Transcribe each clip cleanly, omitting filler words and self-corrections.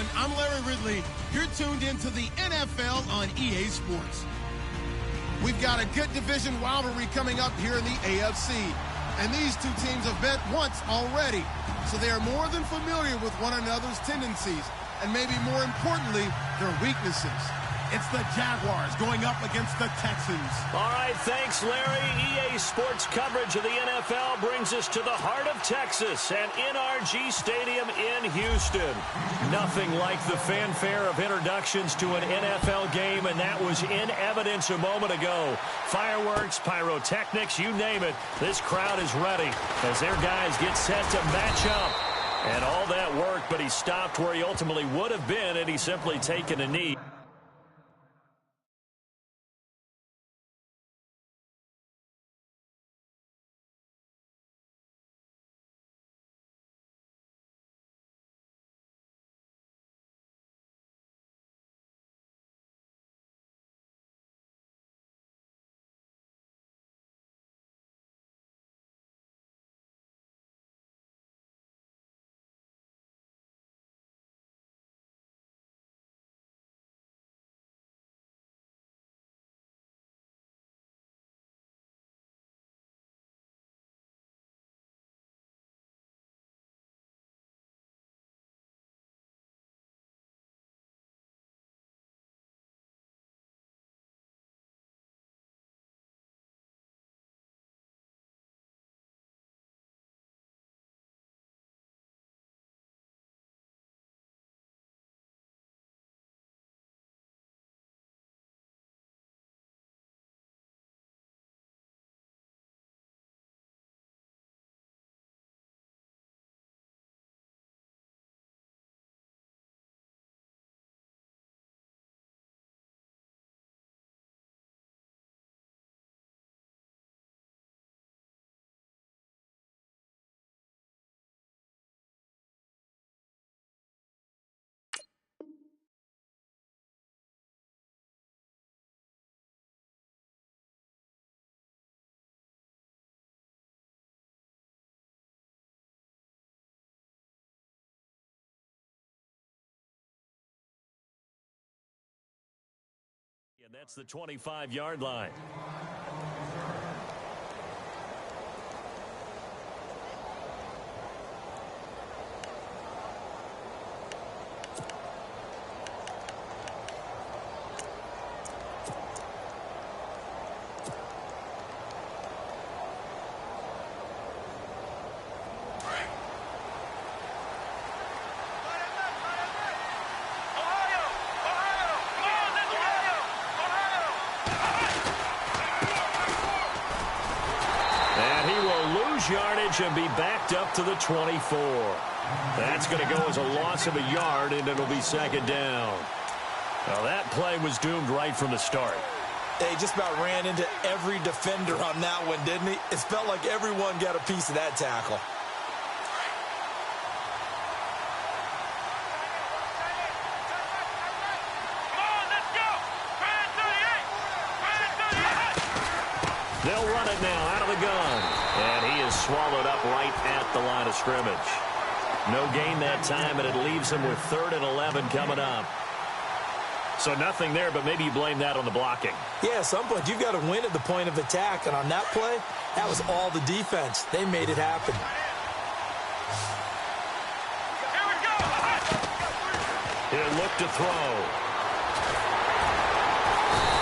everyone. I'm Larry Ridley. You're tuned into the NFL on EA Sports. We've got a good division rivalry coming up here in the AFC. And these two teams have met once already. So they are more than familiar with one another's tendencies. And maybe more importantly, their weaknesses. It's the Jaguars going up against the Texans. All right, thanks, Larry. EA Sports coverage of the NFL brings us to the heart of Texas at NRG Stadium in Houston. Nothing like the fanfare of introductions to an NFL game, and that was in evidence a moment ago. Fireworks, pyrotechnics, you name it. This crowd is ready as their guys get set to match up. And all that work, but he stopped where he ultimately would have been had he simply taken a knee. And that's the 25-yard line. Yardage and be backed up to the 24. That's going to go as a loss of a yard, and it'll be second down. Now that play was doomed right from the start. They just about ran into every defender on that one, didn't he? It felt like everyone got a piece of that tackle. They'll run it now out of the gun. And he is swallowed up right at the line of scrimmage. No gain that time, and it leaves him with 3rd and 11 coming up. So nothing there, but maybe you blame that on the blocking. Yeah, at some point, you've got to win at the point of attack. And on that play, that was all the defense. They made it happen. Here we go. He'll look to throw.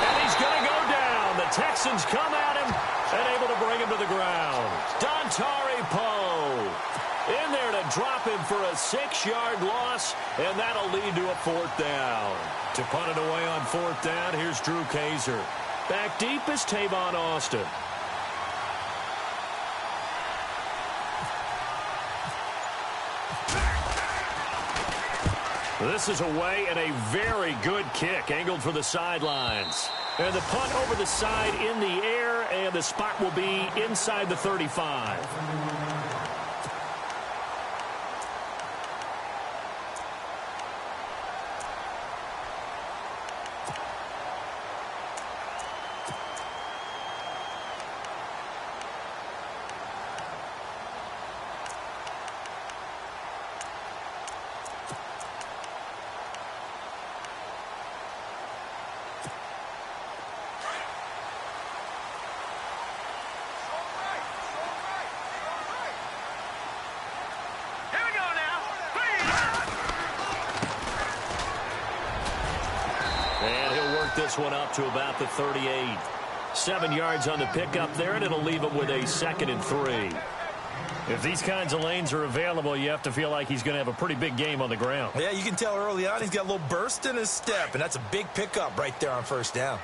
And he's going to go down. The Texans come at him and able to bring him to the ground. Dontari Poe in there to drop him for a 6-yard loss, and that'll lead to a 4th down. To punt it away on 4th down, here's Drew Kaiser. Back deep is Tavon Austin. This is away, and a very good kick angled for the sidelines. And the punt over the side in the air, and the spot will be inside the 35. And he'll work this one up to about the 38. 7 yards on the pickup there, and it'll leave him with a 2nd and 3. If these kinds of lanes are available, you have to feel like he's going to have a pretty big game on the ground. Yeah, you can tell early on he's got a little burst in his step, and that's a big pickup right there on first down.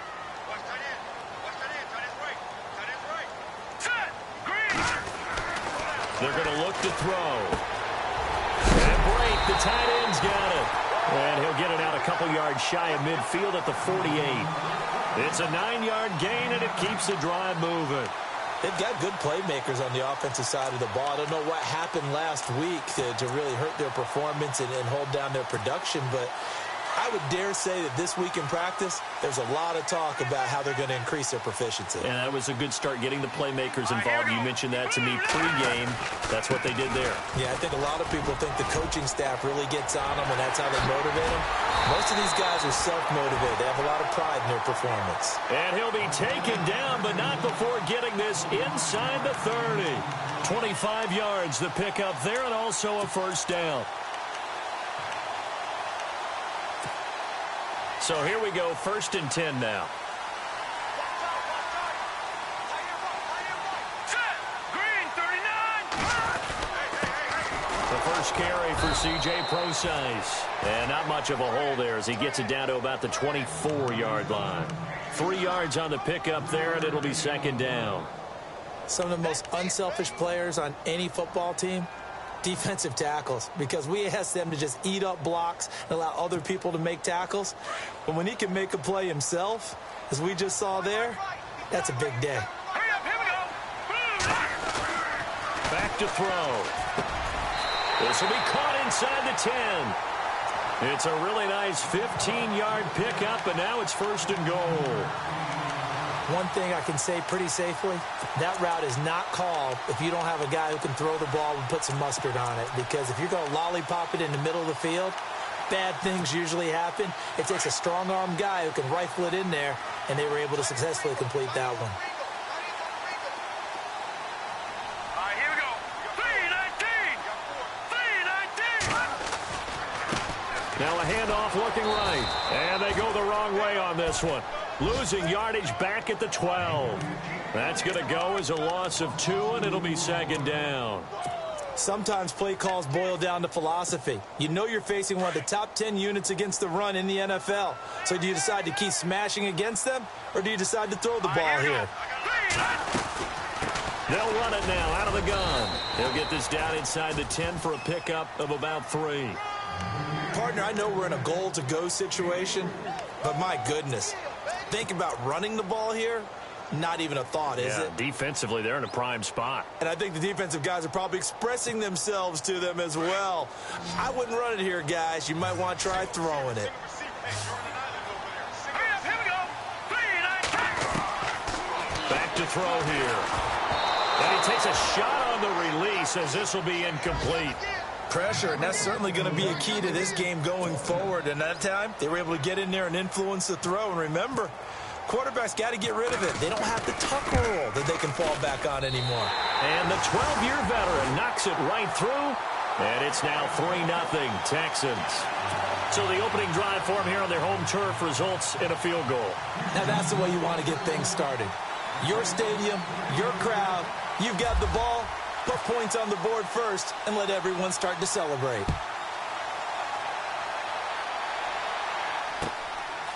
They're going to look to throw. And break, the tight end's got it. And he'll get it out a couple yards shy of midfield at the 48. It's a 9-yard gain, and it keeps the drive moving. They've got good playmakers on the offensive side of the ball. I don't know what happened last week to really hurt their performance and hold down their production, but I would dare say that this week in practice, there's a lot of talk about how they're going to increase their proficiency. And that was a good start getting the playmakers involved. You mentioned that to me pregame. That's what they did there. Yeah, I think a lot of people think the coaching staff really gets on them, and that's how they motivate them. Most of these guys are self-motivated. They have a lot of pride in their performance. And he'll be taken down, but not before getting this inside the 30. 25 yards the pickup there, and also a first down. So here we go, 1st and 10 now. The first carry for C.J. Procise. And not much of a hole there as he gets it down to about the 24-yard line. 3 yards on the pickup there, and it'll be 2nd down. Some of the most unselfish players on any football team, defensive tackles, because we ask them to just eat up blocks and allow other people to make tackles. But when he can make a play himself, as we just saw there, that's a big day. Back to throw. This will be caught inside the 10. It's a really nice 15-yard pickup, and now it's 1st and goal. One thing I can say pretty safely, that route is not called if you don't have a guy who can throw the ball and put some mustard on it. Because if you're going to lollipop it in the middle of the field, bad things usually happen. It takes a strong-arm guy who can rifle it in there, and they were able to successfully complete that one. All right, here we go. 3-19. Now a handoff looking right. And they go the wrong way on this one. Losing yardage back at the 12. That's going to go as a loss of 2, and it'll be 2nd down. Sometimes play calls boil down to philosophy. You know you're facing one of the top 10 units against the run in the NFL. So do you decide to keep smashing against them, or do you decide to throw the ball here? They'll run it now out of the gun. They'll get this down inside the 10 for a pickup of about 3. Partner, I know we're in a goal-to-go situation, but my goodness. Think about running the ball here. Not even a thought, is it? Defensively, they're in a prime spot. And I think the defensive guys are probably expressing themselves to them as well. I wouldn't run it here, guys. You might want to try throwing it. Back to throw here. And he takes a shot on the release as this will be incomplete. Pressure, and that's certainly going to be a key to this game going forward. And that time, they were able to get in there and influence the throw. And remember, quarterbacks got to get rid of it. They don't have the tuck rule that they can fall back on anymore. And the 12-year veteran knocks it right through. And it's now 3-0 Texans. So the opening drive for them here on their home turf results in a field goal. Now that's the way you want to get things started. Your stadium, your crowd, you've got the ball. Put points on the board first and let everyone start to celebrate.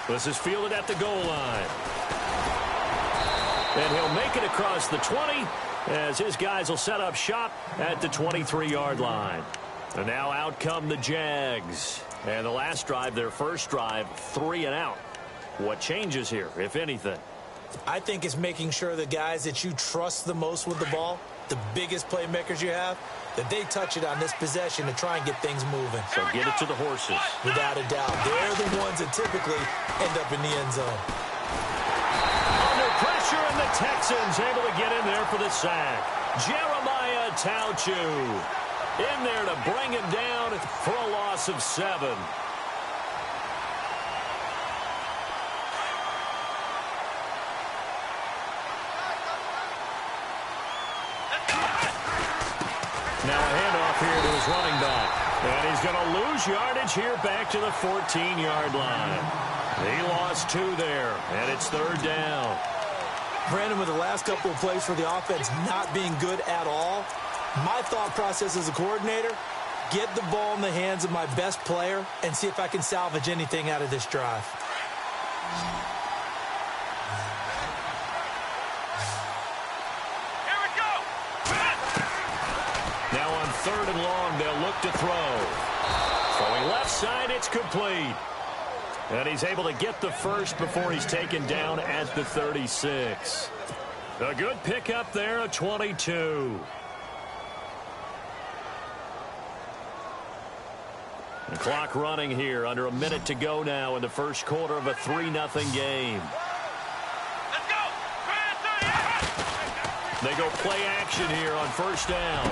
This is fielded at the goal line. And he'll make it across the 20 as his guys will set up shop at the 23-yard line. And now out come the Jags. And the last drive, their first drive, 3 and out. What changes here, if anything? I think it's making sure the guys that you trust the most with the ball, the biggest playmakers you have, that they touch it on this possession to try and get things moving. So get it to the horses. Without a doubt. They're the ones that typically end up in the end zone. Under pressure, and the Texans able to get in there for the sack. Jeremiah Tauchu in there to bring him down for a loss of 7. Now a handoff here to his running back. And he's going to lose yardage here back to the 14-yard line. He lost 2 there, and it's 3rd down. Brandon, with the last couple of plays for the offense not being good at all, my thought process as a coordinator, get the ball in the hands of my best player and see if I can salvage anything out of this drive. Here we go. Now on 3rd and long, they'll look to throw. Throwing left side, it's complete. And he's able to get the first before he's taken down at the 36. A good pickup there, a 22. The clock running here, under a minute to go now in the first quarter of a 3-0 game. Let's go. They go play action here on 1st down.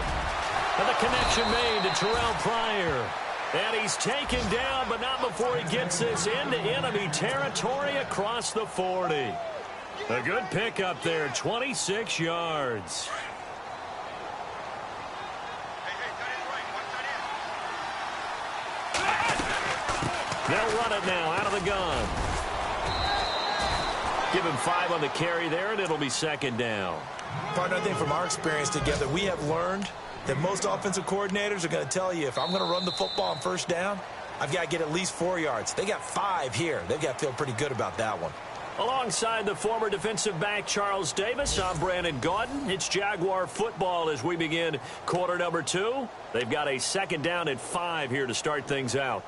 And the connection made to Terrell Pryor. And he's taken down, but not before he gets this into enemy territory across the 40. A good pickup there, 26 yards. They'll run it now out of the gun. Give him 5 on the carry there, and it'll be 2nd down. Partner, I think from our experience together, we have learned that most offensive coordinators are going to tell you, if I'm going to run the football on 1st down, I've got to get at least 4 yards. They got 5 here. They've got to feel pretty good about that one. Alongside the former defensive back Charles Davis, I'm Brandon Gaudin. It's Jaguar football as we begin quarter number 2. They've got a 2nd down at 5 here to start things out.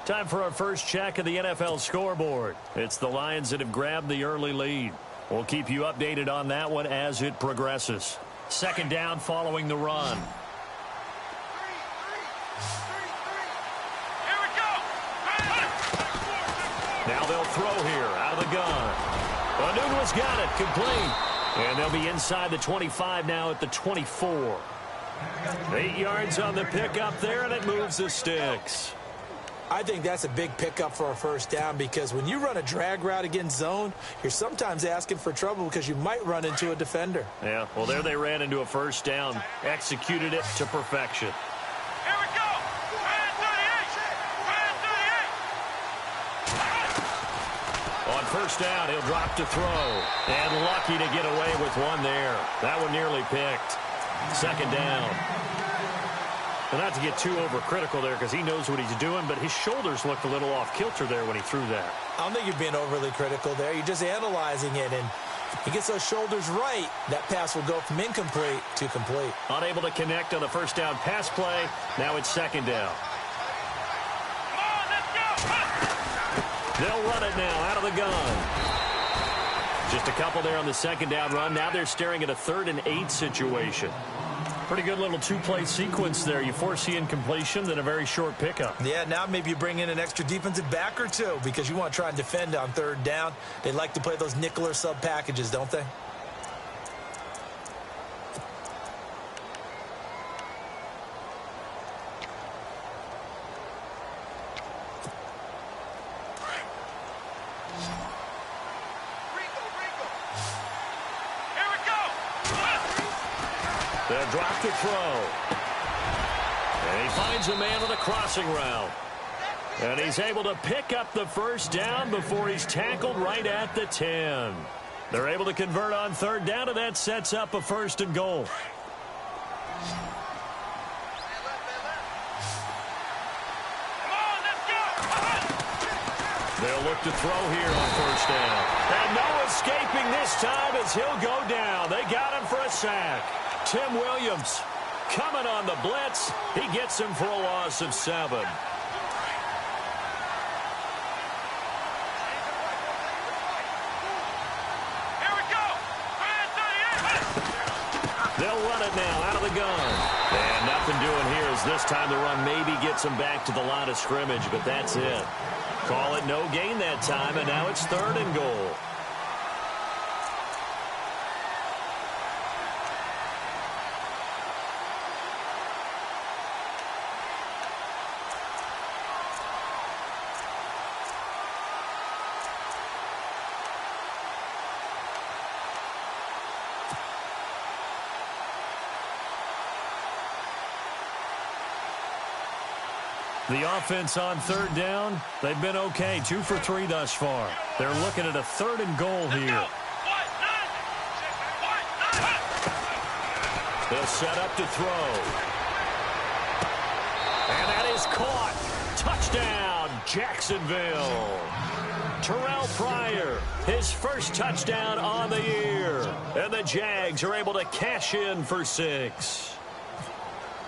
Time for our first check of the NFL scoreboard. It's the Lions that have grabbed the early lead. We'll keep you updated on that one as it progresses. 2nd down following the run. Here we go. Now they'll throw here out of the gun. Anunua's got it, complete. And they'll be inside the 25 now at the 24. 8 yards on the pickup there, and it moves the sticks. I think that's a big pickup for a 1st down, because when you run a drag route against zone, you're sometimes asking for trouble because you might run into a defender. Yeah, well, there they ran into a 1st down, executed it to perfection. Here we go. Red 38. On 1st down, he'll drop to throw. And lucky to get away with one there. That one nearly picked. 2nd down. And not to get too overcritical there, because he knows what he's doing, but his shoulders looked a little off kilter there when he threw that. I don't think you're being overly critical there. You're just analyzing it, and he gets those shoulders right, that pass will go from incomplete to complete. Unable to connect on the 1st down pass play. Now it's 2nd down. Come on, let's go. They'll run it now out of the gun. Just a couple there on the 2nd down run. Now they're staring at a 3rd and 8 situation. Pretty good little 2-play sequence there. You foresee incompletion, then a very short pickup. Yeah, now maybe you bring in an extra defensive back or 2 because you want to try and defend on 3rd down. They like to play those nickel or sub packages, don't they? They'll drop to throw. And he finds a man on a crossing route. And he's able to pick up the 1st down before he's tackled right at the 10. They're able to convert on 3rd down, and that sets up a 1st and goal. They'll look to throw here on 1st down. And no escaping this time as he'll go down. They got him for a sack. Tim Williams coming on the blitz. He gets him for a loss of 7. Here we go. Red 38. They'll run it now out of the gun. And nothing doing here as this time the run maybe gets them back to the line of scrimmage, but that's it. Call it no gain that time, and now it's 3rd and goal. The offense on third down, they've been okay. 2 for 3 thus far. They're looking at a 3rd and goal here. They'll set up to throw. And that is caught. Touchdown, Jacksonville. Terrell Pryor, his first touchdown on the year. And the Jags are able to cash in for 6.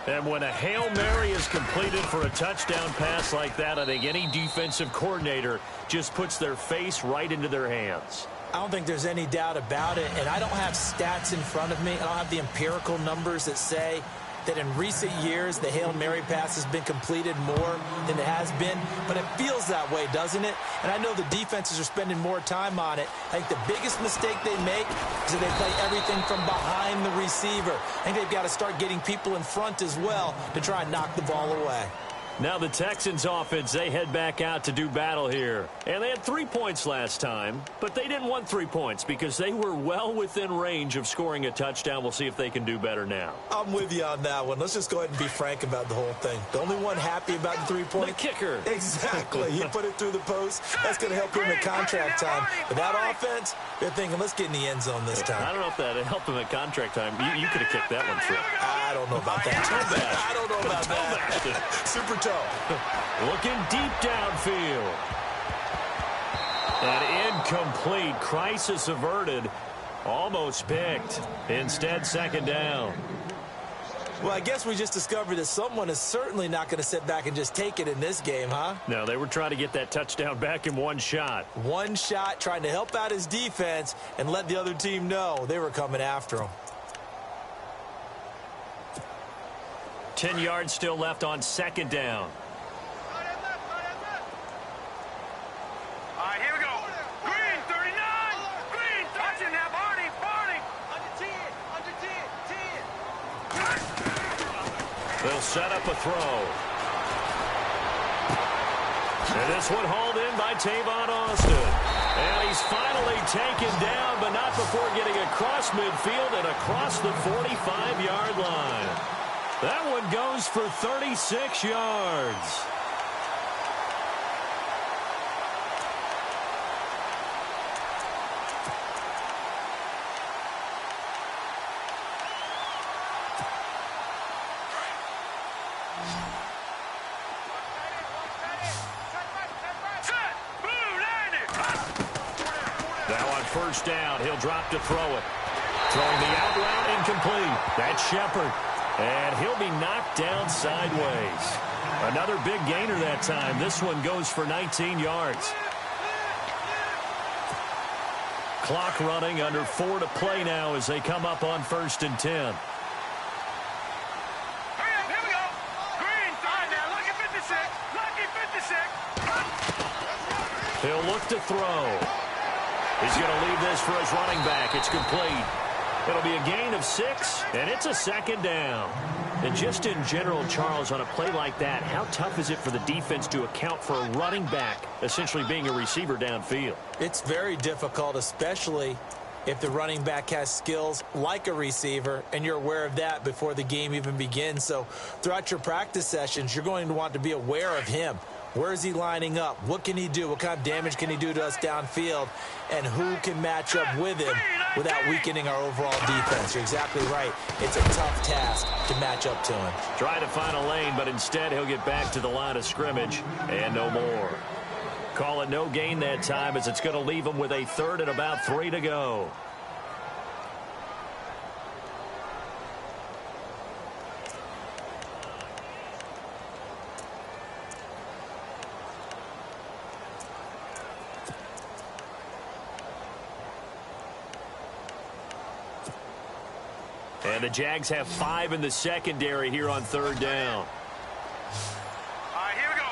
And when a Hail Mary is completed for a touchdown pass like that, I think any defensive coordinator just puts their face right into their hands. I don't think there's any doubt about it, and I don't have stats in front of me. I don't have the empirical numbers that say that in recent years the Hail Mary pass has been completed more than it has been, but it feels that way, doesn't it? And I know the defenses are spending more time on it. I think the biggest mistake they make is that they play everything from behind the receiver. I think they've got to start getting people in front as well to try and knock the ball away. Now the Texans offense, they head back out to do battle here. And they had 3 points last time, but they didn't want 3 points because they were well within range of scoring a touchdown. We'll see if they can do better now. I'm with you on that one. Let's just go ahead and be frank about the whole thing. The only one happy about the 3-point? The kicker. Exactly. He put it through the post. That's going to help him in contract time. But that offense, they're thinking, let's get in the end zone this time. I don't know if that helped him at contract time. You could have kicked that one through. I don't know about that. I don't know about that. Super toe. Looking deep downfield. And incomplete. Crisis averted. Almost picked. Instead, 2nd down. Well, I guess we just discovered that someone is certainly not going to sit back and just take it in this game, huh? No, they were trying to get that touchdown back in one shot. One shot, trying to help out his defense and let the other team know they were coming after him. 10 yards still left on 2nd down. All right, here we go. Green, 39. Green, touching now, Barney. Under 10, under 10, 10. They'll set up a throw. And this one hauled in by Tavon Austin. And he's finally taken down, but not before getting across midfield and across the 45-yard line. That one goes for 36 yards. Now on 1st down, he'll drop to throw it. Throwing the out route incomplete. That's Shepard. And he'll be knocked down sideways. Another big gainer that time. This one goes for 19 yards. Clock running, under 4 to play now as they come up on 1st and 10. He'll look to throw. He's going to leave this for his running back. It's complete. It'll be a gain of 6, and it's a 2nd down. And just in general, Charles, on a play like that, how tough is it for the defense to account for a running back essentially being a receiver downfield? It's very difficult, especially if the running back has skills like a receiver, and you're aware of that before the game even begins. So throughout your practice sessions, you're going to want to be aware of him. Where is he lining up? What can he do? What kind of damage can he do to us downfield? And who can match up with him without weakening our overall defense? You're exactly right. It's a tough task to match up to him. Try to find a lane, but instead he'll get back to the line of scrimmage and no more. Call it no gain that time as it's going to leave him with a 3rd and about 3 to go. And the Jags have 5 in the secondary here on 3rd down. All right, here we go.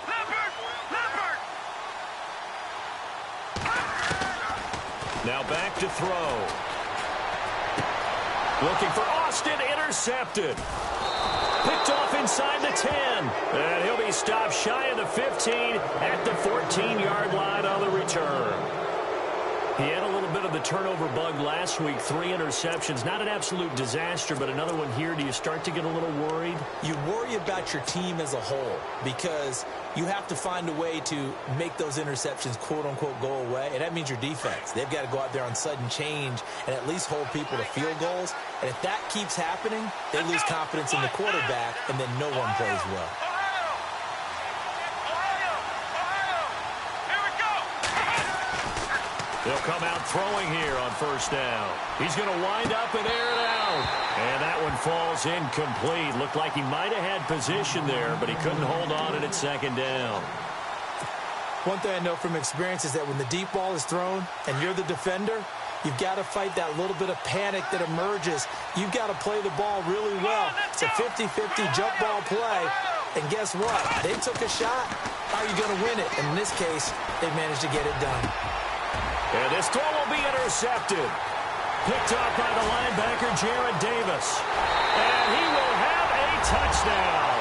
Leopard. Now back to throw. Looking for Austin, intercepted. Picked off inside the 10. And he'll be stopped shy of the 15 at the 14-yard line on the return. He had a little bit of the turnover bug last week, 3 interceptions. Not an absolute disaster, but another one here. Do you start to get a little worried? You worry about your team as a whole because you have to find a way to make those interceptions, quote-unquote, go away, and that means your defense. They've got to go out there on sudden change and at least hold people to field goals, and if that keeps happening, they lose confidence in the quarterback, and then no one plays well. They'll come out throwing here on first down. He's going to wind up and air it out. And that one falls incomplete. Looked like he might have had position there, but he couldn't hold on it at second down. One thing I know from experience is that when the deep ball is thrown and you're the defender, you've got to fight that little bit of panic that emerges. You've got to play the ball really well. It's a 50-50 jump ball play. And guess what? They took a shot. How are you going to win it? And in this case, they managed to get it done. And this throw will be intercepted. Picked up by the linebacker, Jared Davis. And he will have a touchdown.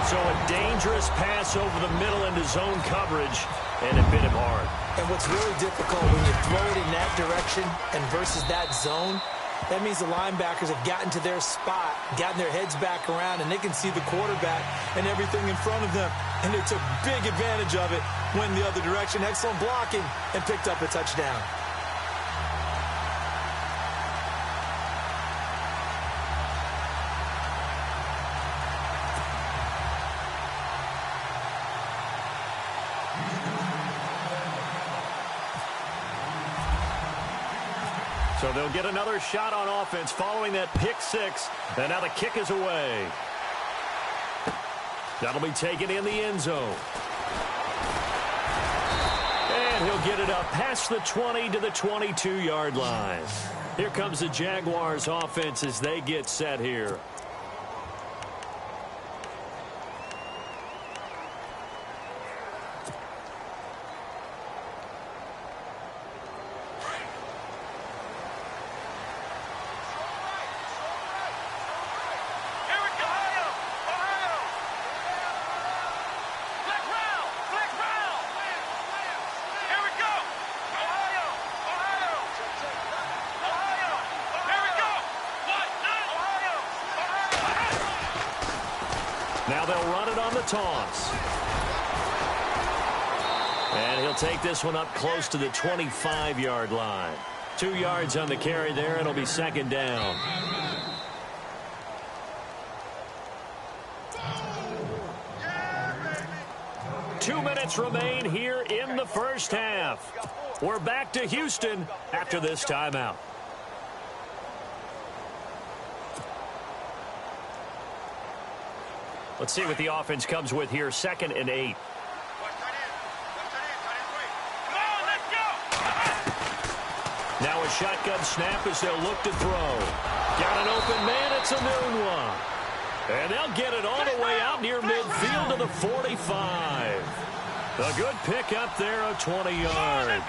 So a dangerous pass over the middle into zone coverage, and it bit him hard. And what's really difficult when you throw it in that direction and versus that zone, that means the linebackers have gotten to their spot, gotten their heads back around, and they can see the quarterback and everything in front of them. And they took big advantage of it, went the other direction, excellent blocking, and picked up a touchdown. So they'll get another shot on offense following that pick six. And now the kick is away. That'll be taken in the end zone. And he'll get it up past the 20 to the 22-yard line. Here comes the Jaguars offense as they get set here. Now they'll run it on the toss. And he'll take this one up close to the 25-yard line. 2 yards on the carry there. It'll be second down. Two minutes remain here in the first half. We're back to Houston after this timeout. Let's see what the offense comes with here. 2nd and 8. Now a shotgun snap as they'll look to throw. Got an open man. It's a noon one. And they'll get it all the way out near midfield to the 45. A good pick up there of 20 yards.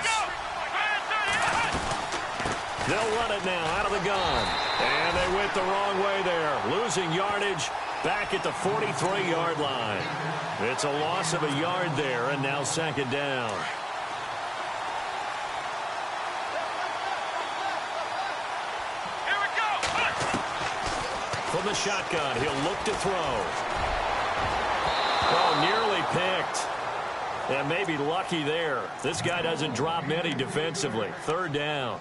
They'll run it now out of the gun. And they went the wrong way there. Losing yardage. Back at the 43-yard line. It's a loss of a yard there, and now second down. Here we go. From the shotgun, he'll look to throw. Oh, nearly picked. And maybe lucky there. This guy doesn't drop many defensively. 3rd down.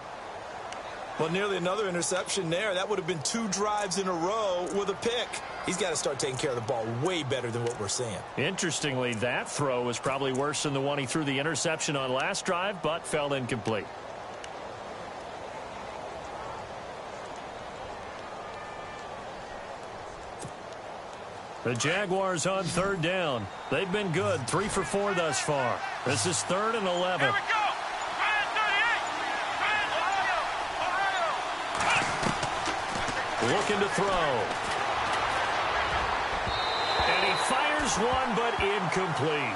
Well, nearly another interception there. That would have been 2 drives in a row with a pick. He's got to start taking care of the ball way better than what we're seeing. Interestingly, that throw was probably worse than the one he threw the interception on last drive, but fell incomplete. The Jaguars on 3rd down. They've been good, 3 for 4 thus far. This is 3rd and 11. Here we go. Looking to throw. And he fires one, but incomplete.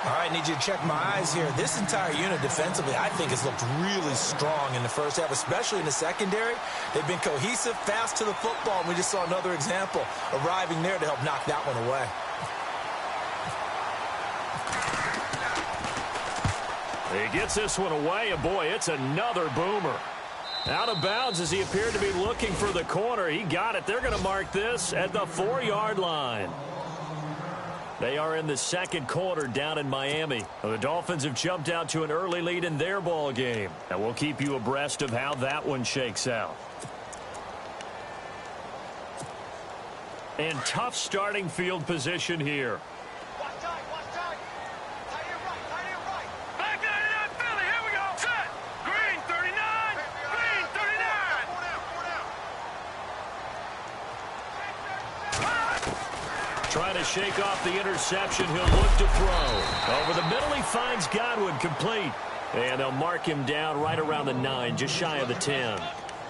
All right, need you to check my eyes here. This entire unit defensively, I think, has looked really strong in the first half, especially in the secondary. They've been cohesive, fast to the football, and we just saw another example arriving there to help knock that one away. Gets this one away, and boy, it's another boomer. Out of bounds as he appeared to be looking for the corner. He got it. They're going to mark this at the 4-yard line. They are in the second quarter down in Miami. The Dolphins have jumped out to an early lead in their ball game, and we'll keep you abreast of how that one shakes out. And tough starting field position here. Watch time, watch time. Tight end right, tight end right. Back 99, Philly, here we go. Set. Green 39, green 39. Trying to shake off the interception. He'll look to throw. Over the middle, he finds Godwin complete. And they'll mark him down right around the 9, just shy of the 10.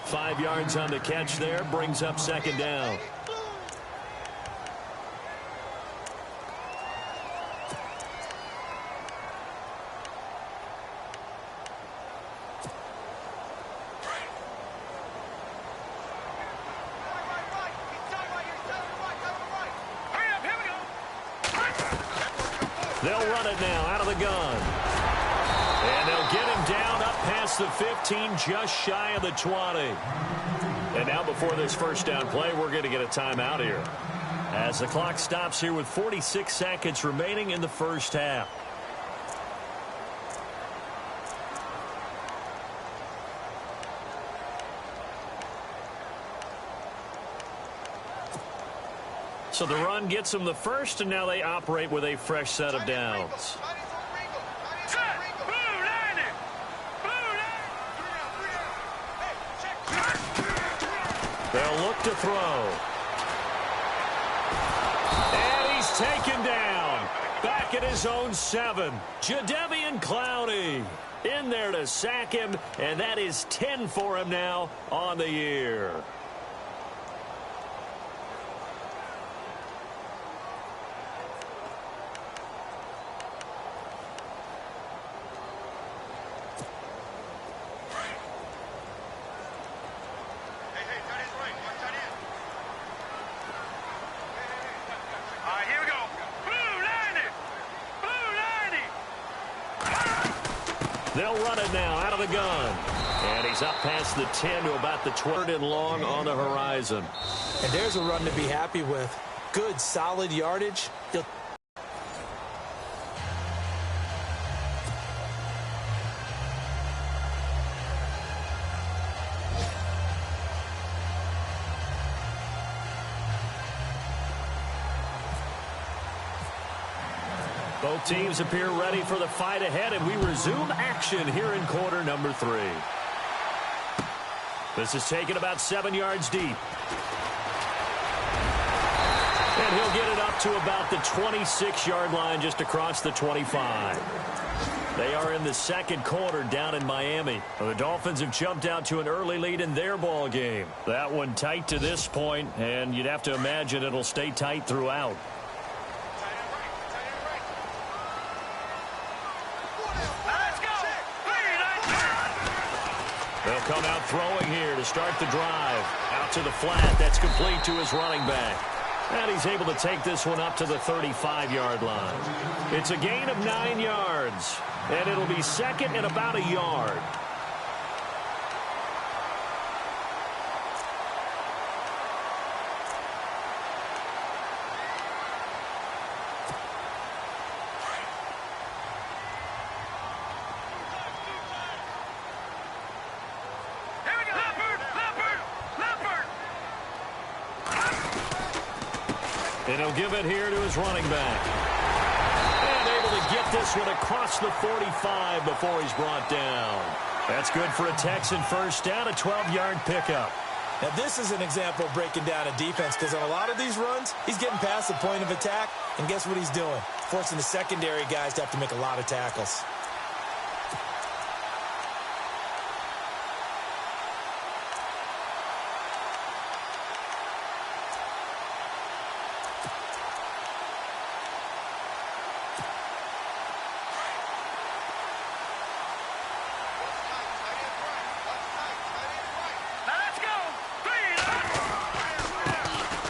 5 yards on the catch there, brings up second down. They'll run it now out of the gun. And they'll get him down up past the 15, just shy of the 20. And now before this first down play, we're going to get a timeout here, as the clock stops here with 46 seconds remaining in the first half. So the run gets them the first, and now they operate with a fresh set of downs. They'll look to throw. And he's taken down. Back at his own 7. Jadeveon Clowney in there to sack him, and that is 10 for him now on the year. They'll run it now out of the gun. And he's up past the 10 to about the 20 and long on the horizon. And there's a run to be happy with. Good, solid yardage. Both teams appear ready for the fight ahead, and we resume action here in quarter number 3. This is taken about 7 yards deep. And he'll get it up to about the 26-yard line, just across the 25. They are in the second quarter down in Miami. The Dolphins have jumped out to an early lead in their ball game. That one tight to this point, and you'd have to imagine it'll stay tight throughout. They'll come out throwing here to start the drive. Out to the flat. That's complete to his running back. And he's able to take this one up to the 35-yard line. It's a gain of 9 yards. And it'll be second and about a yard. And he'll give it here to his running back. And able to get this one across the 45 before he's brought down. That's good for a Texan first down, a 12-yard pickup. Now, this is an example of breaking down a defense, because on a lot of these runs, he's getting past the point of attack, and guess what he's doing? Forcing the secondary guys to have to make a lot of tackles.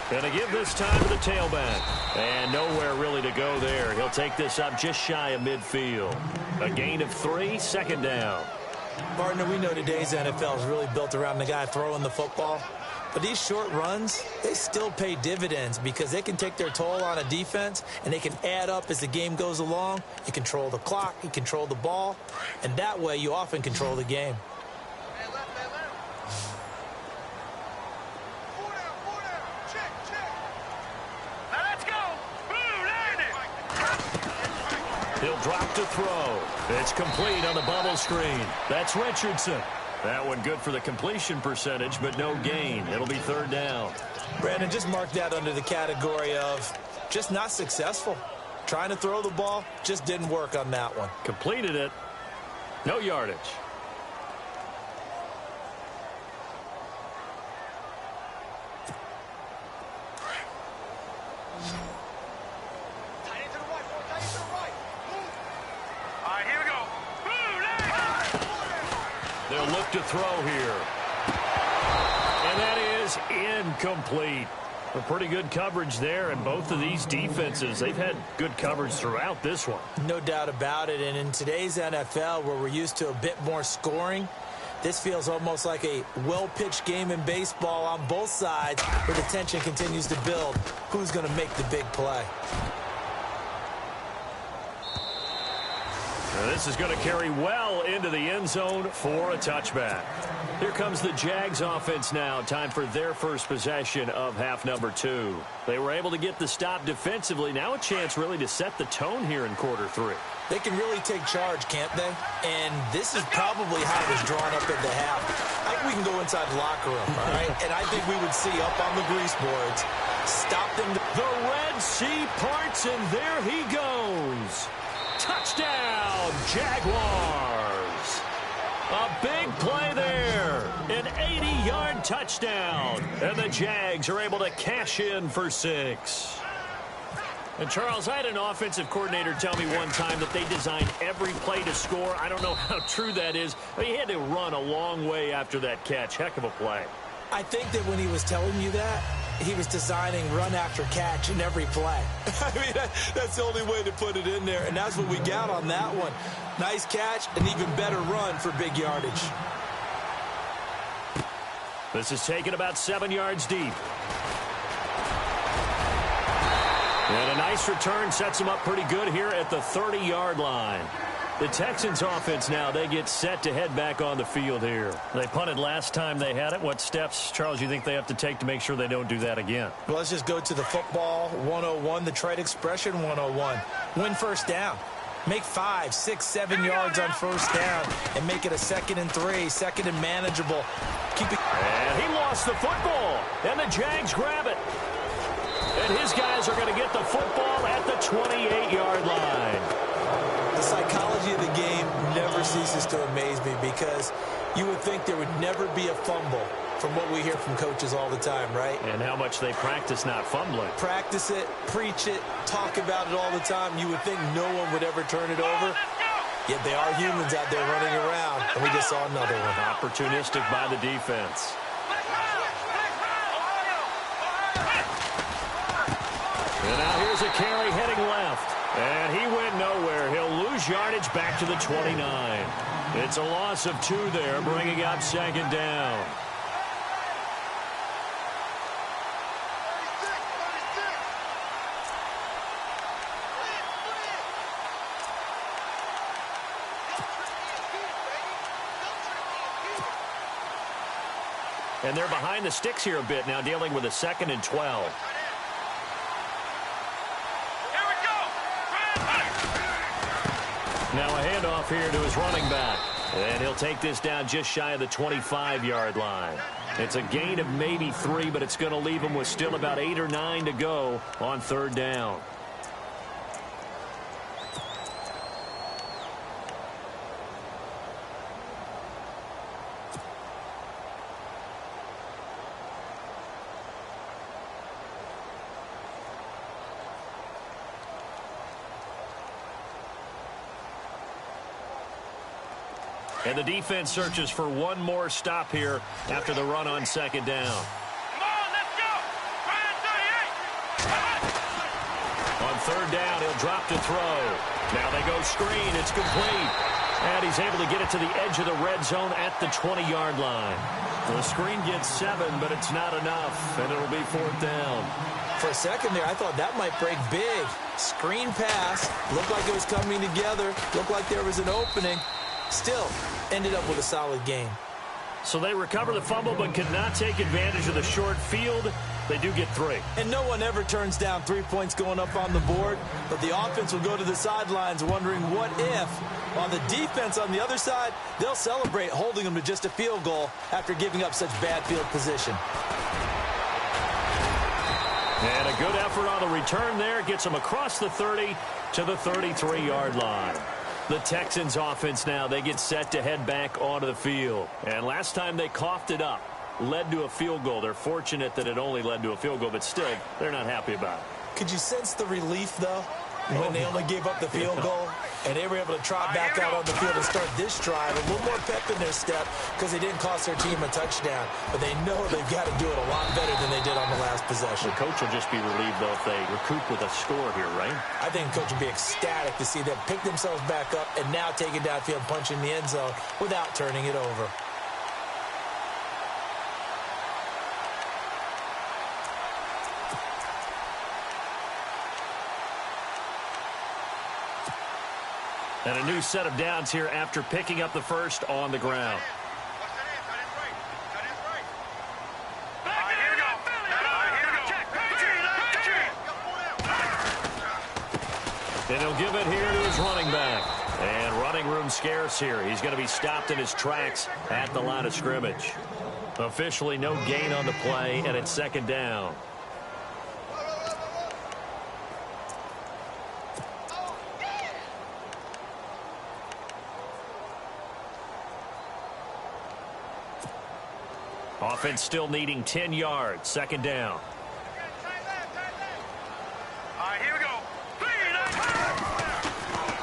Gonna give this time to the tailback. And nowhere really to go there. He'll take this up just shy of midfield. A gain of 3, second down. Partner, we know today's NFL is really built around the guy throwing the football. But these short runs, they still pay dividends because they can take their toll on a defense and they can add up as the game goes along. You control the clock, you control the ball, and that way you often control the game. He'll drop to throw. It's complete on the bubble screen. That's Richardson. That one good for the completion percentage, but no gain. It'll be third down. Brandon, just mark that under the category of just not successful. Trying to throw the ball, just didn't work on that one. Completed it. No yardage. They'll look to throw here. And that is incomplete. A pretty good coverage there, and both of these defenses, they've had good coverage throughout this one. No doubt about it, and in today's NFL, where we're used to a bit more scoring, this feels almost like a well-pitched game in baseball on both sides, where the tension continues to build. Who's going to make the big play? This is going to carry well into the end zone for a touchback. Here comes the Jags offense now. Time for their first possession of half number 2. They were able to get the stop defensively. Now a chance really to set the tone here in quarter 3. They can really take charge, can't they? And this is probably how it was drawn up at the half. I think we can go inside the locker room, all right? And I think we would see up on the grease boards, stop them. The Red Sea parts, and there he goes. Touchdown, Jaguars. A big play there. An 80-yard touchdown. And the Jags are able to cash in for 6. And, Charles, I had an offensive coordinator tell me one time that they designed every play to score. I don't know how true that is. But he had to run a long way after that catch. Heck of a play. I think that when he was telling you that, he was designing run after catch in every play. I mean, that's the only way to put it in there, and that's what we got on that one. Nice catch, an even better run for big yardage. This is taken about 7 yards deep. And a nice return sets them up pretty good here at the 30-yard line. The Texans offense now, they get set to head back on the field here. They punted last time they had it. What steps, Charles, you think they have to take to make sure they don't do that again? Well, let's just go to the football 101, the trade expression 101. Win first down. Make 5, 6, 7 yards on first down and make it a 2nd and 3, 2nd and manageable. Keep it. And he lost the football, and the Jags grab it. And his guys are going to get the football at the 28-yard line. The psychology of the game never ceases to amaze me because you would think there would never be a fumble from what we hear from coaches all the time, right? And how much they practice not fumbling. Practice it, preach it, talk about it all the time. You would think no one would ever turn it over. Yet they are humans out there running around, and we just saw another one. Opportunistic by the defense. And now here's a carry heading left. And he went nowhere. He'll lose yardage back to the 29. It's a loss of 2 there, bringing up 2nd down. And they're behind the sticks here a bit now, dealing with a 2nd and 12. Now a handoff here to his running back. And he'll take this down just shy of the 25-yard line. It's a gain of maybe 3, but it's going to leave him with still about 8 or 9 to go on 3rd down. And the defense searches for one more stop here after the run on 2nd down. Come on, let's go! third down. He'll drop to throw. Now they go screen. It's complete. And he's able to get it to the edge of the red zone at the 20-yard line. The screen gets 7, but it's not enough, and it'll be fourth down. For a second there, I thought that might break big. Screen pass. Looked like it was coming together. Looked like there was an opening. Still, ended up with a solid game. So they recover the fumble but could not take advantage of the short field. They do get 3. And no one ever turns down 3 points going up on the board, but the offense will go to the sidelines wondering what if. While the defense on the other side, they'll celebrate holding them to just a field goal after giving up such bad field position. And a good effort on the return there gets them across the 30 to the 33-yard line. The Texans offense now, they get set to head back onto the field. And last time they coughed it up, led to a field goal. They're fortunate that it only led to a field goal, but still, they're not happy about it. Could you sense the relief, though, when they only gave up the field goal and they were able to trot back out on the field and start this drive? A little more pep in their step because they didn't cost their team a touchdown, but they know they've got to do it a lot better than they did on the last possession. The coach will just be relieved, though, if they recoup with a score here, right? I think the coach will be ecstatic to see them pick themselves back up and now take it downfield, punch in the end zone without turning it over. And a new set of downs here after picking up the first on the ground. And he'll give it here to his running back. And running room scarce here. He's going to be stopped in his tracks at the line of scrimmage. Officially no gain on the play, and it's second down. Offense still needing 10 yards. Second down. All right, here we go.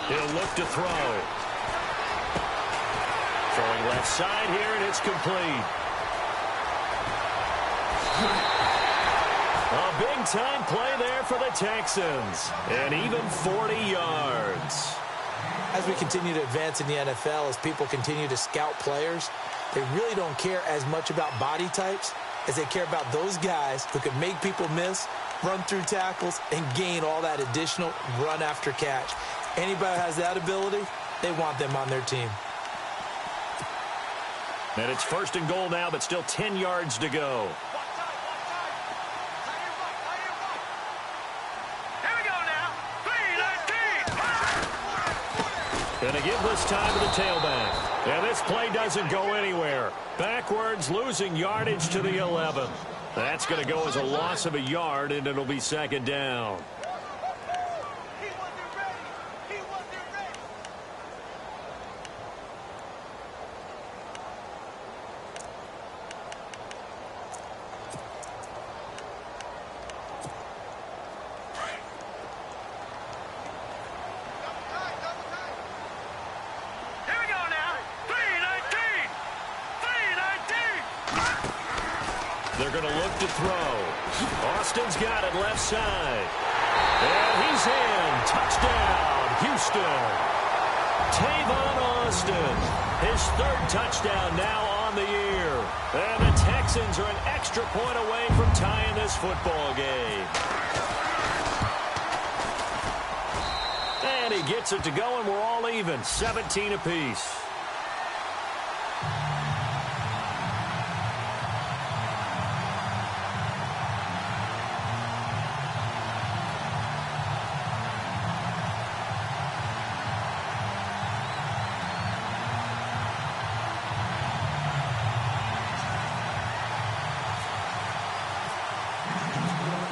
He'll look to throw. Throwing left side here, and it's complete. A big-time play there for the Texans. And even 40 yards. As we continue to advance in the NFL, as people continue to scout players, they really don't care as much about body types as they care about those guys who can make people miss, run through tackles, and gain all that additional run after catch. Anybody who has that ability, they want them on their team. And it's first and goal now, but still 10 yards to go. Here we go now. 3-19. Gonna give this time to the tailback. And this play doesn't go anywhere. Backwards, losing yardage to the 11. That's going to go as a loss of a yard, and it'll be second down. They're going to look to throw. Austin's got it left side. And he's in. Touchdown, Houston. Tavon Austin. His third touchdown now on the year. And the Texans are an extra point away from tying this football game. And he gets it to go, and we're all even. 17 apiece.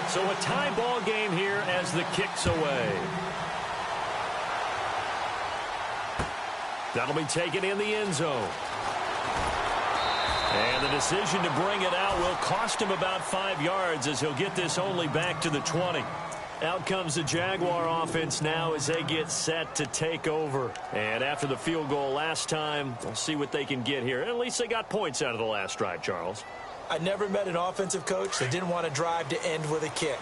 So a tie ball game here as the kick's away. That'll be taken in the end zone. And the decision to bring it out will cost him about 5 yards as he'll get this only back to the 20. Out comes the Jaguar offense now as they get set to take over. And after the field goal last time, we'll see what they can get here. At least they got points out of the last drive, Charles. I never met an offensive coach that didn't want to drive to end with a kick.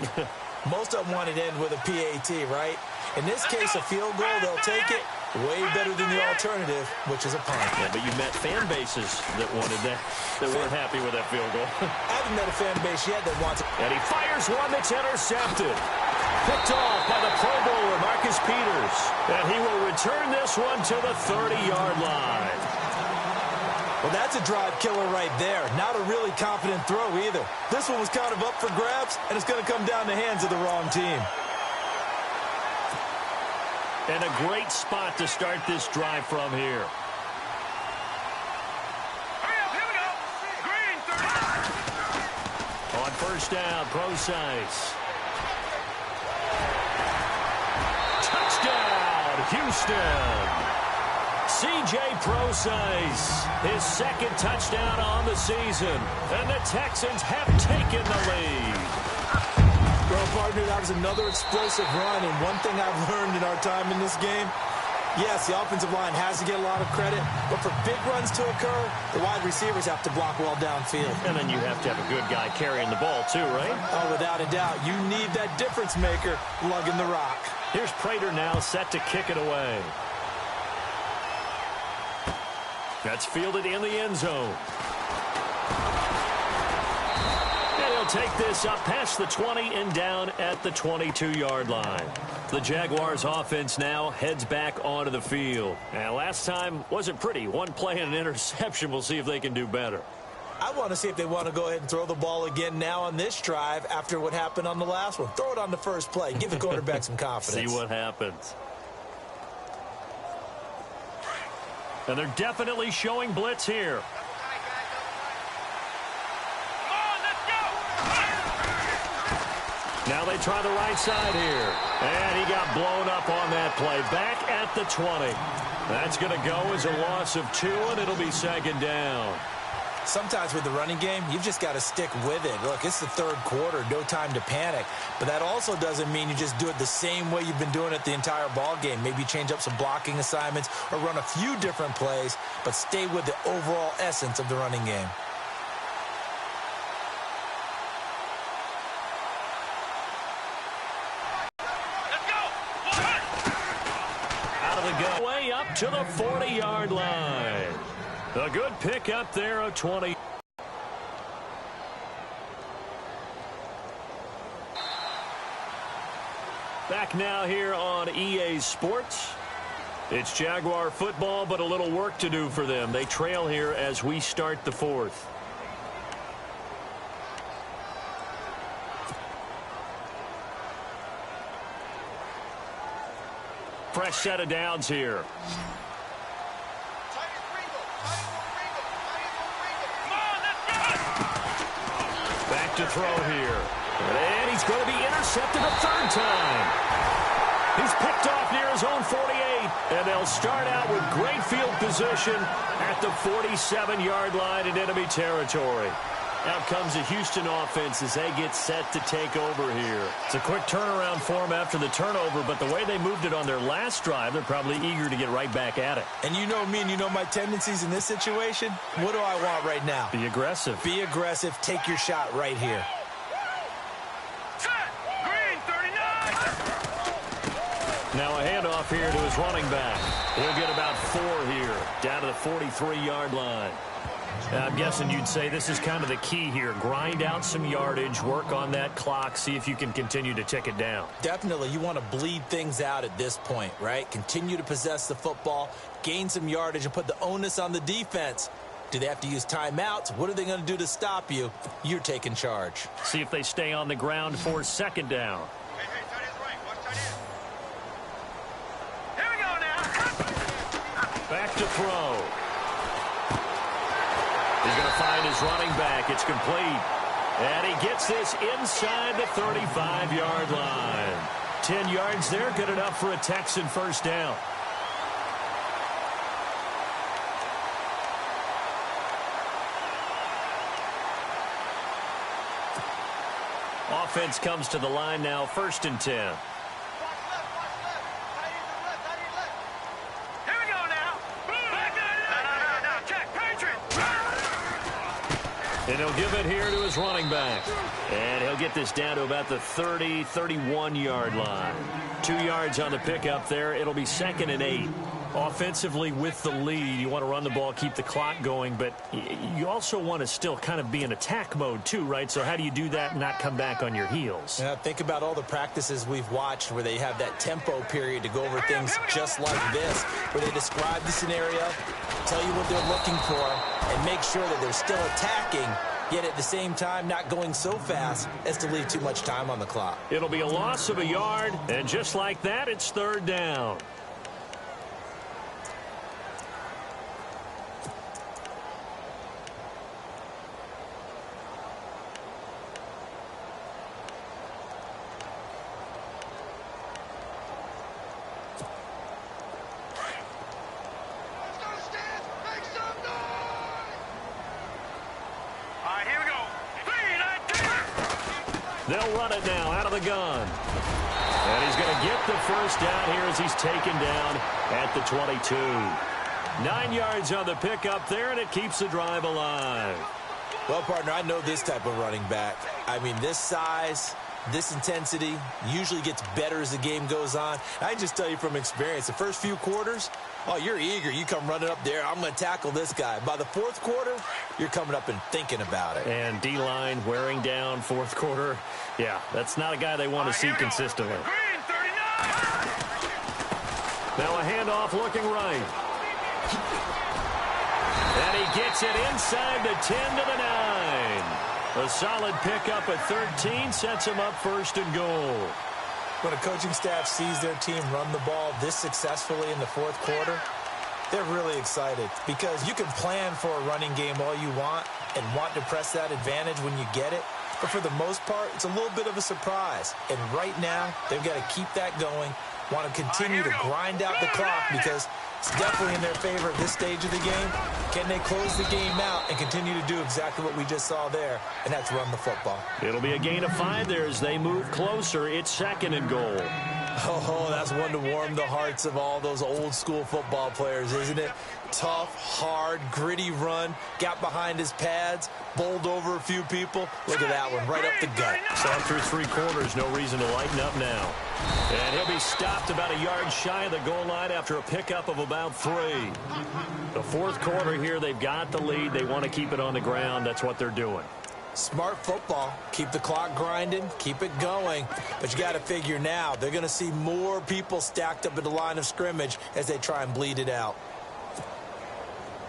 Most of them want it in with a PAT, right? In this case, a field goal, they'll take it. Way better than the alternative, which is a punt. Yeah, but you met fan bases that wanted that weren't happy with that field goal. I haven't met a fan base yet that wants it. And he fires one that's intercepted. Picked off by the Pro Bowler, Marcus Peters. And he will return this one to the 30-yard line. Well, that's a drive killer right there. Not a really confident throw either. This one was kind of up for grabs, and it's going to come down the hands of the wrong team. And a great spot to start this drive from here. Hurry up, here we go. Green, 30. On first down, Procise. Touchdown, Houston. C.J. Procise, his second touchdown on the season. And the Texans have taken the lead. Well, partner, that was another explosive run, and one thing I've learned in our time in this game, yes, the offensive line has to get a lot of credit, but for big runs to occur, the wide receivers have to block well downfield. And then you have to have a good guy carrying the ball too, right? Oh, without a doubt. You need that difference maker lugging the rock. Here's Prater now set to kick it away. That's fielded in the end zone. Take this up past the 20 and down at the 22-yard line. The Jaguars offense now heads back onto the field. And last time wasn't pretty. One play and an interception. We'll see if they can do better. I want to see if they want to go ahead and throw the ball again now on this drive after what happened on the last one. Throw it on the first play. Give the quarterback some confidence. See what happens. And they're definitely showing blitz here. Now they try the right side here. And he got blown up on that play. Back at the 20. That's going to go as a loss of 2, and it'll be second down. Sometimes with the running game, you've just got to stick with it. Look, it's the third quarter, no time to panic. But that also doesn't mean you just do it the same way you've been doing it the entire ball game. Maybe change up some blocking assignments or run a few different plays, but stay with the overall essence of the running game. Way up to the 40-yard line. A good pick up there of 20. Back now here on EA Sports. It's Jaguar football, but a little work to do for them. They trail here as we start the fourth. Fresh set of downs here. Back to throw here. And he's going to be intercepted a third time. He's picked off near his own 48. And they'll start out with great field position at the 47-yard line in enemy territory. Out comes the Houston offense as they get set to take over here. It's a quick turnaround for them after the turnover, but the way they moved it on their last drive, they're probably eager to get right back at it. And you know me and you know my tendencies in this situation. What do I want right now? Be aggressive. Be aggressive. Take your shot right here. Green, 39. Now a handoff here to his running back. He'll get about 4 here, down to the 43-yard line. I'm guessing you'd say this is kind of the key here. Grind out some yardage, work on that clock, see if you can continue to tick it down. Definitely. You want to bleed things out at this point, right? Continue to possess the football, gain some yardage, and put the onus on the defense. Do they have to use timeouts? What are they going to do to stop you? You're taking charge. See if they stay on the ground for second down. Hey, tight end's right. Watch tight end. Here we go now. Back to throw. He's going to find his running back. It's complete. And he gets this inside the 35-yard line. 10 yards there, good enough for a Texan first down. Offense comes to the line now, 1st and 10. And he'll give it here to his running back. And he'll get this down to about the 30, 31-yard line. 2 yards on the pickup there. It'll be 2nd and 8. Offensively with the lead, you want to run the ball, keep the clock going, but you also want to still kind of be in attack mode too, right? So how do you do that and not come back on your heels? Yeah, think about all the practices we've watched where they have that tempo period to go over things just like this, where they describe the scenario, tell you what they're looking for, and make sure that they're still attacking, yet at the same time not going so fast as to leave too much time on the clock. It'll be a loss of a yard, and just like that, it's 3rd down. They'll run it now out of the gun. And he's going to get the first down here as he's taken down at the 22. 9 yards on the pickup there, and it keeps the drive alive. Well, partner, I know this type of running back. I mean, this size, this intensity usually gets better as the game goes on. I can just tell you from experience, the first few quarters, oh, you're eager. You come running up there. I'm going to tackle this guy. By the 4th quarter, you're coming up and thinking about it. And D-line wearing down 4th quarter. Yeah, that's not a guy they want to see consistently. Now a handoff looking right. And he gets it inside the 10 to the 9. A solid pickup at 13 sets him up 1st and goal. When a coaching staff sees their team run the ball this successfully in the 4th quarter, they're really excited because you can plan for a running game all you want and want to press that advantage when you get it. But for the most part, it's a little bit of a surprise. And right now, they've got to keep that going, want to continue to grind out the clock because it's definitely in their favor at this stage of the game. Can they close the game out and continue to do exactly what we just saw there, and that's run the football? It'll be a gain of 5 there as they move closer. It's 2nd and goal. Oh, that's one to warm the hearts of all those old-school football players, isn't it? Tough, hard, gritty run, got behind his pads, bowled over a few people. Look at that one, right up the gut. So through 3 quarters, no reason to lighten up now. And he'll be stopped about a yard shy of the goal line after a pickup of about 3. The 4th quarter here, they've got the lead. They want to keep it on the ground. That's what they're doing. Smart football. Keep the clock grinding, keep it going. But you got to figure now, they're going to see more people stacked up at the line of scrimmage as they try and bleed it out.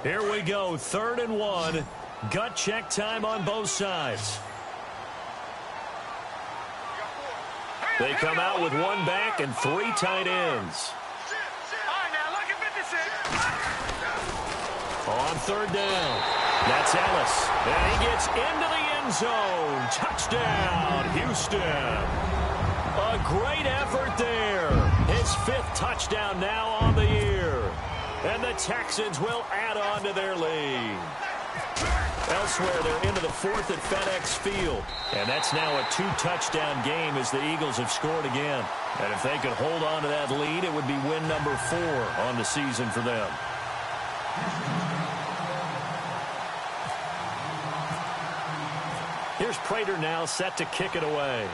Here we go, 3rd and 1. Gut check time on both sides. They come out with 1 back and 3 tight ends. On 3rd down, that's Ellis. And he gets into the end zone. Touchdown, Houston. A great effort there. His 5th touchdown now on the year. And the Texans will add on to their lead. Elsewhere, they're into the 4th at FedEx Field. And that's now a 2-touchdown game as the Eagles have scored again. And if they could hold on to that lead, it would be win number 4 on the season for them. Here's Prater now set to kick it away.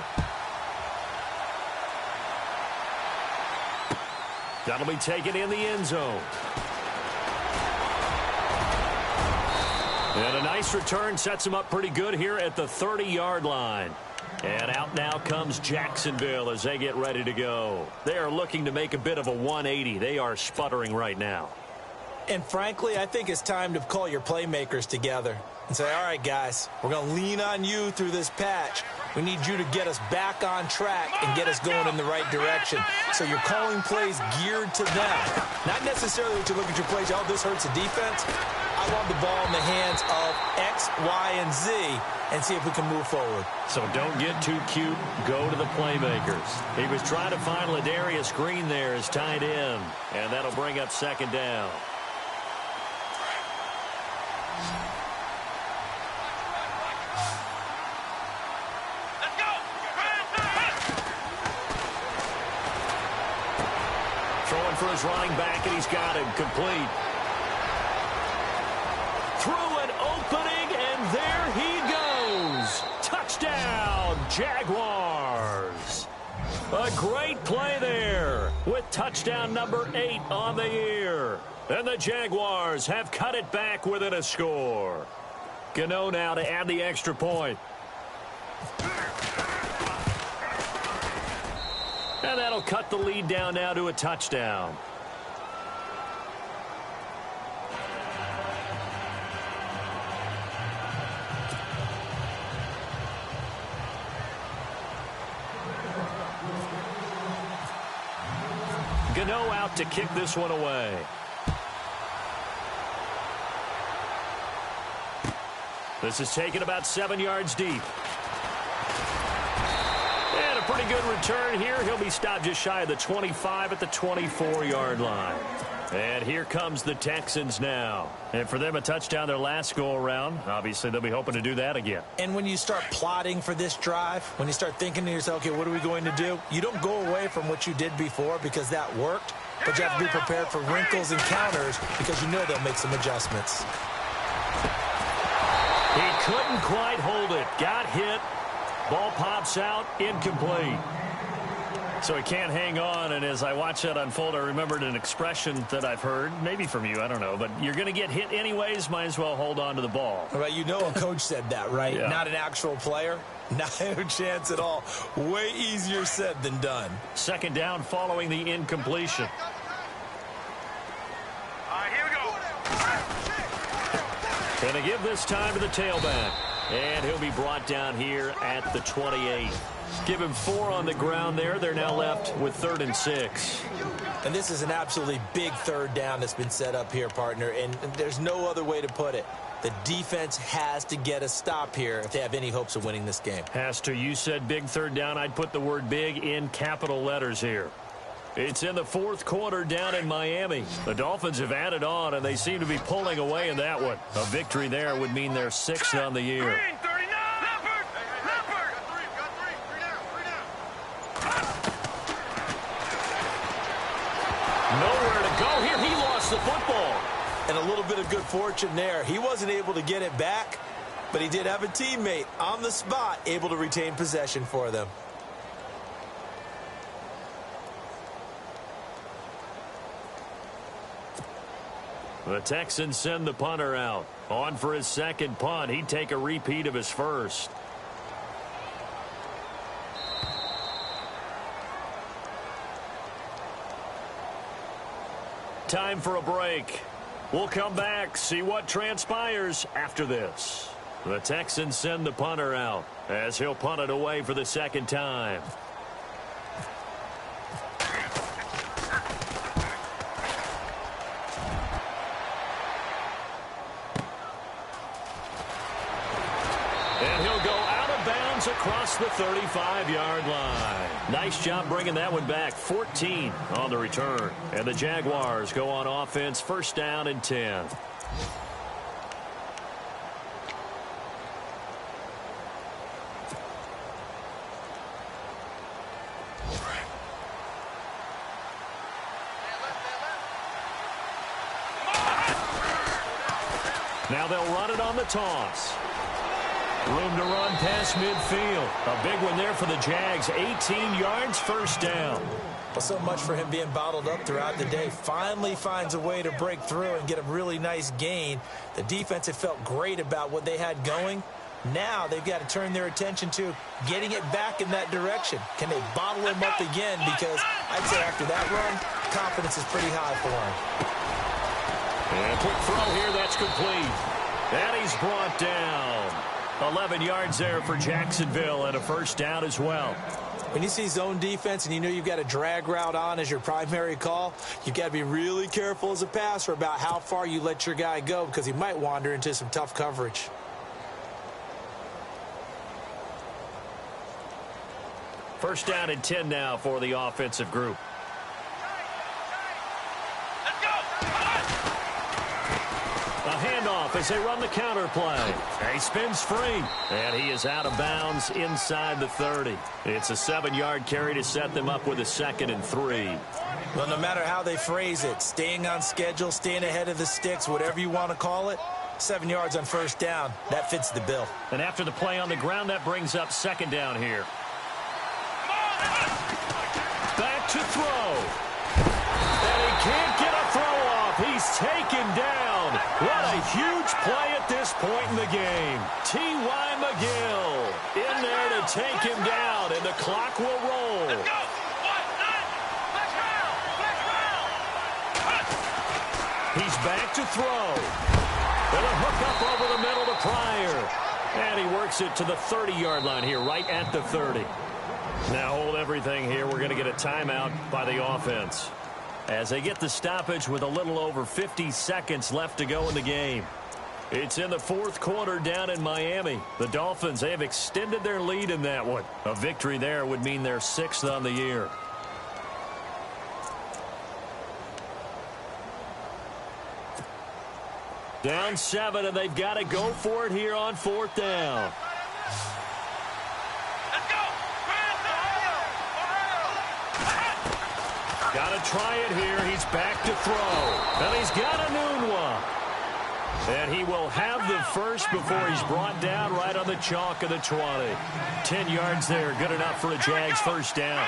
That'll be taken in the end zone. And a nice return sets him up pretty good here at the 30-yard line. And out now comes Jacksonville as they get ready to go. They are looking to make a bit of a 180. They are sputtering right now. And frankly, I think it's time to call your playmakers together and say, all right, guys, we're going to lean on you through this patch. We need you to get us back on track and get us going in the right direction. So you're calling plays geared to them. Not necessarily to look at your plays, oh, this hurts the defense. I want the ball in the hands of X, Y, and Z and see if we can move forward. So don't get too cute. Go to the playmakers. He was trying to find Ladarius Green there as tight end, and that'll bring up 2nd down. Throwing for his running back, and he's got him complete. Through an opening, and there he Touchdown, Jaguars. A great play there with touchdown number 8 on the year. And the Jaguars have cut it back within a score. Gano now to add the extra point. And that'll cut the lead down now to a touchdown. Gano out to kick this one away. This is taken about 7 yards deep. And a pretty good return here. He'll be stopped just shy of the 25 at the 24-yard line. And here comes the Texans now. And for them, a touchdown their last go-around. Obviously, they'll be hoping to do that again. And when you start plotting for this drive, when you start thinking to yourself, okay, what are we going to do? You don't go away from what you did before because that worked. But you have to be prepared for wrinkles and counters because you know they'll make some adjustments. He couldn't quite hold it. Got hit. Ball pops out. Incomplete. So he can't hang on, and as I watch that unfold, I remembered an expression that I've heard, maybe from you, I don't know, but you're going to get hit anyways, might as well hold on to the ball. Well, you know a coach said that, right? Yeah. Not an actual player. No chance at all. Way easier said than done. Second down following the incompletion. All right, here we go. Going to give this time to the tailback. And he'll be brought down here at the 28. Give him 4 on the ground there. They're now left with 3rd and 6. And this is an absolutely big third down that's been set up here, partner. And there's no other way to put it. The defense has to get a stop here if they have any hopes of winning this game. Has to. You said big third down. I'd put the word big in capital letters here. It's in the 4th quarter down in Miami. The Dolphins have added on, and they seem to be pulling away in that one. A victory there would mean they're 6th on the year. Green, 39. Leopard. Leopard. Got three down. Nowhere to go here. He lost the football. And a little bit of good fortune there. He wasn't able to get it back, but he did have a teammate on the spot able to retain possession for them. The Texans send the punter out. On for his second punt. He'd take a repeat of his first. Time for a break. We'll come back, see what transpires after this. The Texans send the punter out as he'll punt it away for the second time. And he'll go out of bounds across the 35-yard line. Nice job bringing that one back. 14 on the return. And the Jaguars go on offense, 1st down and 10. Now they'll run it on the toss. Room to run past midfield. A big one there for the Jags. 18 yards, 1st down. Well, so much for him being bottled up throughout the day. Finally finds a way to break through and get a really nice gain. The defense had felt great about what they had going. Now they've got to turn their attention to getting it back in that direction. Can they bottle him up again? Because I'd say after that run, confidence is pretty high for him. And a quick throw here, that's complete. And he's brought down. 11 yards there for Jacksonville and a 1st down as well. When you see zone defense and you know you've got a drag route on as your primary call, you've got to be really careful as a passer about how far you let your guy go because he might wander into some tough coverage. First down and 10 now for the offensive group. A handoff as they run the counter play. He spins free, and he is out of bounds inside the 30. It's a 7-yard carry to set them up with a 2nd and 3. Well, no matter how they phrase it, staying on schedule, staying ahead of the sticks, whatever you want to call it, 7 yards on first down. That fits the bill. And after the play on the ground, that brings up second down here. Back to throw. And he can't get a throw off. He's taken down. What a huge play at this point in the game. T.Y. McGill in there to take him down, and the clock will roll. Let's go. He's back to throw. And a hook up over the middle to Pryor. And he works it to the 30-yard line here, right at the 30. Now hold everything here. We're going to get a timeout by the offense, as they get the stoppage with a little over 50 seconds left to go in the game. It's in the fourth quarter down in Miami. The Dolphins, they have extended their lead in that one. A victory there would mean they're 6th on the year. Down 7, and they've got to go for it here on 4th down. Let's go. Got to try it here. He's back to throw. And he's got a noon one. And he will have the first before he's brought down right on the chalk of the 20. 10 yards there. Good enough for a Jags first down.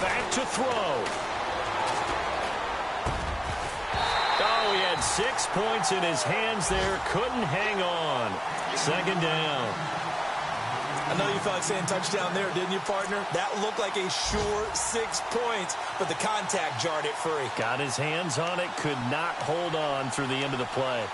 Back to throw. Oh, he had 6 points in his hands there. Couldn't hang on. Second down. I know you felt like saying touchdown there, didn't you, partner? That looked like a sure 6 points, but the contact jarred it free. Got his hands on it, could not hold on through the end of the play.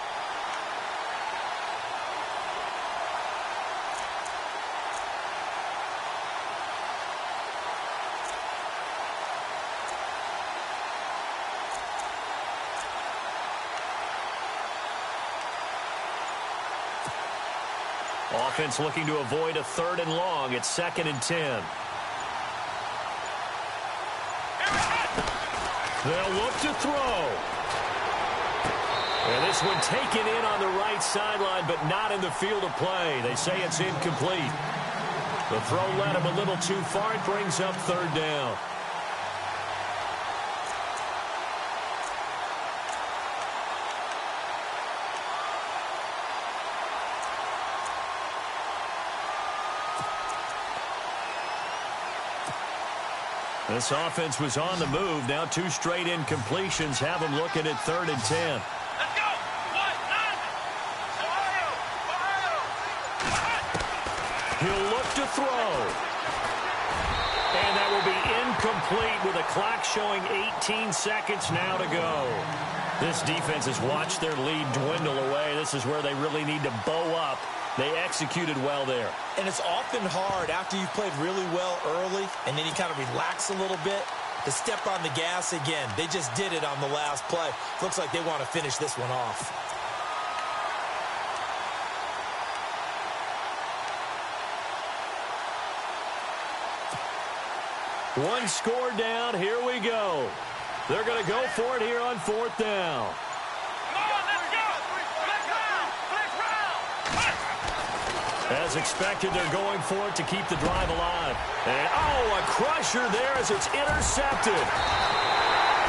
Offense looking to avoid a 3rd and long. It's 2nd and 10. They'll look to throw. And this one taken in on the right sideline, but not in the field of play. They say it's incomplete. The throw led him a little too far. It brings up 3rd down. This offense was on the move. Now 2 straight incompletions have them looking at 3rd and 10. Let's go. He'll look to throw. And that will be incomplete with the clock showing 18 seconds now to go. This defense has watched their lead dwindle away. This is where they really need to bow up. They executed well there. And it's often hard after you've played really well early and then you kind of relax a little bit to step on the gas again. They just did it on the last play. Looks like they want to finish this one off. One score down. Here we go. They're going to go for it here on 4th down. As expected, they're going for it to keep the drive alive. And, oh, a crusher there as it's intercepted.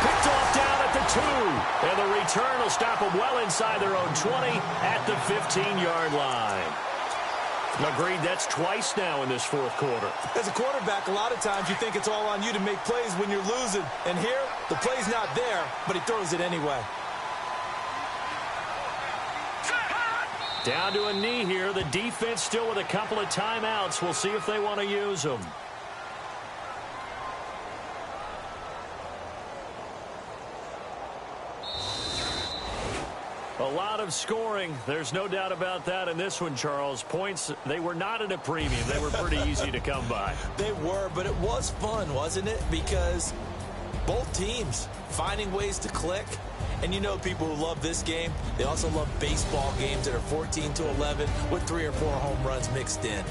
Picked off down at the 2. And the return will stop them well inside their own 20 at the 15-yard line. Agreed, that's twice now in this 4th quarter. As a quarterback, a lot of times you think it's all on you to make plays when you're losing. And here, the play's not there, but he throws it anyway. Down to a knee here. The defense still with a couple of timeouts. We'll see if they want to use them. A lot of scoring. There's no doubt about that in this one, Charles. Points, they were not at a premium. They were pretty easy to come by. They were, but it was fun, wasn't it? Because both teams finding ways to click. And you know people who love this game, they also love baseball games that are 14-11 with 3 or 4 home runs mixed in.